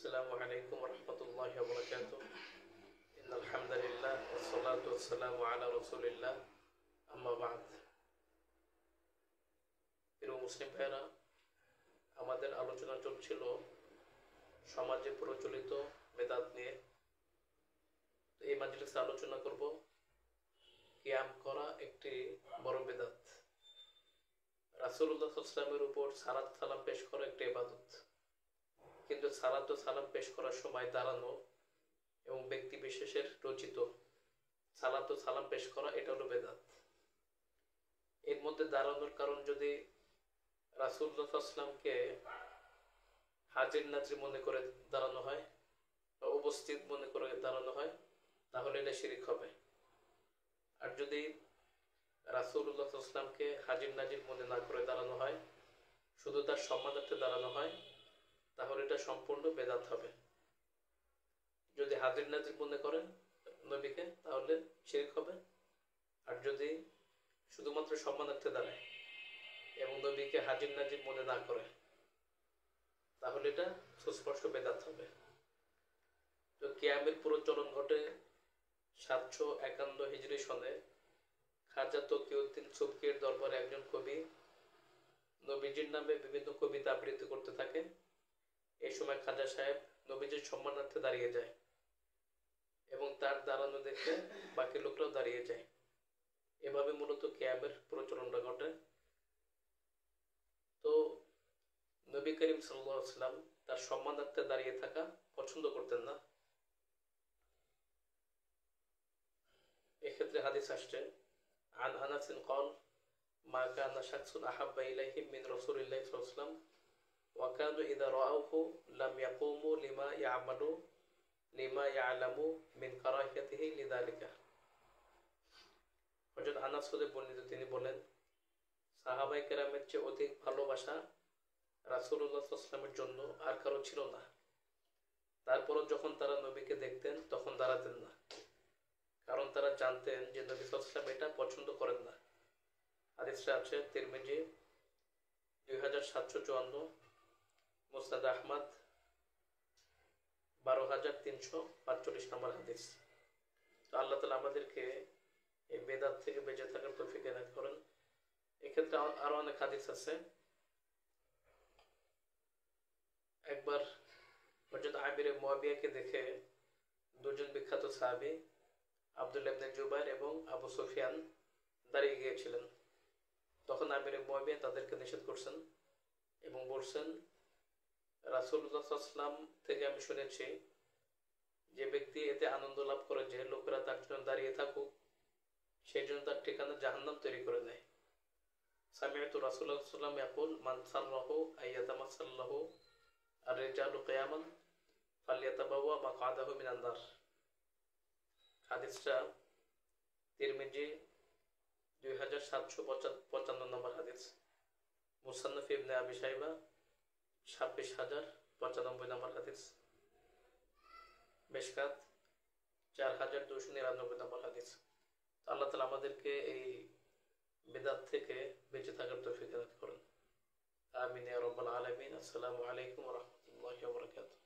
আসসালামু আলাইকুম রহমতুল্লাহি ওয়া বারাকাতুহু। ইন্নাল হামদুলিল্লাহ ওয়াসসালাতু ওয়াসসালামু আলা রাসূলিল্লাহ, আম্মা বা'দ। প্রিয় মুসলিম ভাইরা, আমাদের আলোচনা চলছিল সমাজে প্রচলিত বেদাত নিয়ে। এই মাজলিসে আলোচনা করব কিয়াম করা একটি বড় বেদাত। রাসূলুল্লাহ সাল্লাল্লাহু আলাইহি ওয়াসাল্লামের উপর সালাত সালাম পেশ করা একটি ইবাদত, কিন্তু সালাত ও সালাম পেশ করার সময় দাঁড়ানো এবং ব্যক্তি বিশেষের রচিত সালাত ও সালাম পেশ করা, এটা হলো বেদাত। এর মধ্যে দাঁড়ানোর কারণ যদি রাসূলুল্লাহ সাল্লাল্লাহু আলাইহি ওয়াসাল্লামকে হাজির নাজির মনে করে দাঁড়ানো হয় বা উপস্থিত মনে করে দাঁড়ানো হয়, তাহলে এটা শিরক হবে। আর যদি রাসূলুল্লাহ সাল্লাল্লাহু আলাইহি ওয়াসাল্লামকে হাজির নাজির মনে না করে দাঁড়ানো হয়, শুধু তার সম্মানার্থে দাঁড়ানো হয়, তাহলে এটা সম্পূর্ণ বেদাত হবে। যদি হাজির নাজির মনে করেন নবীকে, তাহলে শিরক হবে। আর যদি শুধুমাত্র সম্মানার্থে দাঁড়ায় এবং নবীকে হাজির নাজির মনে না করে, তাহলে এটা সুস্পষ্ট বেদাত হবে। তো কিয়ামের প্রচলন ঘটে 751 হিজরি সনে। খাজা তকিউদ্দিন সুবকির দরবারে একজন কবি নবীজির নামে বিভিন্ন কবিতা আবৃত্তি করতে থাকে। এই সময় খাজা সাহেব নবীজির সম্মানার্থে দাঁড়িয়ে যায় এবং তার দাঁড়ানো দেখে বাকি লোকরাও দাঁড়িয়ে যায়। এভাবে মূলত কিয়ামের প্রচলনটা ঘটে। তো নবী করিম সাল্লাল্লাহু আলাইহি ওয়াসাল্লাম তার সম্মানার্থে দাঁড়িয়ে থাকা পছন্দ করতেন না। এক্ষেত্রে হাদিস আসছে, আন আনাসিন ক্বাল মা কানা শাখসুন আহাব্বা ইলাইহিম মিন রাসূলিল্লাহি সাল্লাল্লাহু আলাইহি ওয়াসাল্লাম ওয়া কানু ইযা রাআউহু লাম ইয়াকুমু লিমা ইয়ালামু মিন কারাহিয়াতিহি লিযালিকা। হযরত আনাস হতে বর্ণিত, তিনি বলেন, সাহাবায়ে কেরামের চেয়ে অধিক ভালোবাসা রাসূলুল্লাহ সাল্লাল্লাহু আলাইহি ওয়াসাল্লামের জন্য আর কারো ছিল না। তারপরও যখন তারা নবীকে দেখতেন তখন দাঁড়াতেন না, কারণ তারা জানতেন যে নবী সাল্লাল্লাহু আলাইহি ওয়াসাল্লাম এটা পছন্দ করেন না। হাদিসটা আছে তিরমিজি 2754, মুসনাদ আহমদ 12345 নম্বর হাদিস। তো আল্লাহ তাআলা আমাদেরকে এই বেদাত থেকে বেঁচে থাকার তৌফিক এনায়েত করেন। এক্ষেত্রে আরো অনেক হাদিস আছে। একবার হযরত আমির মুয়াবিয়াকে দেখে দুজন বিখ্যাত সাহাবী আব্দুল্লাহ ইবনে জুবাইর এবং আবু সুফিয়ান দাঁড়িয়ে গিয়েছিলেন। তখন আমির মুয়াবিয়া তাদেরকে নিষেধ করছেন এবং বলছেন, রাসূলুল্লাহ সাল্লাল্লাহু আলাইহি ওয়াসাল্লাম থেকে আমি শুনেছি যে ব্যক্তি এতে আনন্দ লাভ করে যে লোকেরা তার জন্য দাঁড়িয়ে থাকুক, সেই জন্য তার ঠিকানা জাহান্নাম তৈরি করে নেয়। সামি'তু রাসূলুল্লাহ সাল্লাল্লাহু আলাইহি ওয়াসাল্লাম ইয়াকুল মান সাররাহু আইয়াতামাসাল্লাহু আর-রিজালু কিয়ামান ফালইয়াতাবাওয়া মাকআদাহু মিনান নার। হাদিসটা তিরমিজি 2755 নম্বর হাদিস, মুসান্নাফ ইবনে আবি শাইবা 26095 নম্বর হাদিস, মিশকাত 4299 নম্বর হাদিস। আল্লাহ তাআলা আমাদেরকে এই বিদআত থেকে বেঁচে থাকার তৌফিক দান করুন। আমিন ইয়া রাব্বাল আলামিন। আসসালামু আলাইকুম ওয়া রাহমাতুল্লাহি ওয়া বারাকাতুহু।